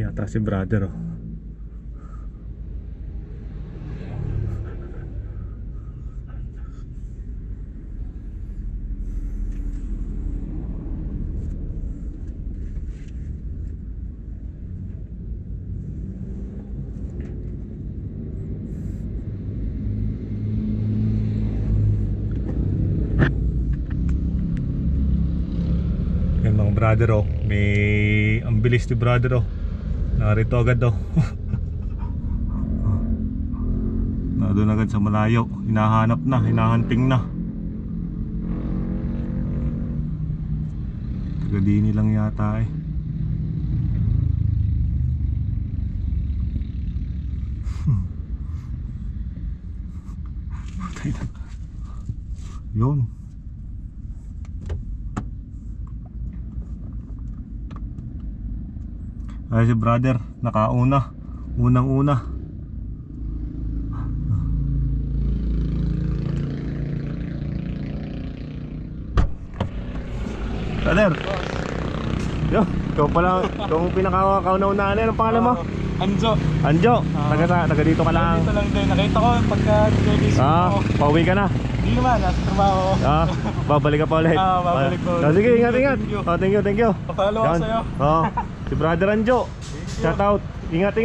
yata si brother, oh. Yan mga brother, oh. Ang bilis ni brother, oh. Narito agad, oh. Doon agad sa malayo. Hinahanap na, hinahunting na. Tagadini lang yata, eh. Yun. Ay, si brother, nakauna. Unang-una. Brother. Yo, ikaw pala, ikaw ang pinaka-kauna-una. Ano ang pangalan mo? Anjo. Anjo, taga dito ka lang. Dito lang din. Nakita ko pagka release ko. Pauwi ka na? Hindi naman, nasa trabaho. Babalik ka pa ulit. Babalik pa ulit. Sige, ingat. Thank you. Papalo ako sa'yo. Si brother Anjo. Shout out. Ingat.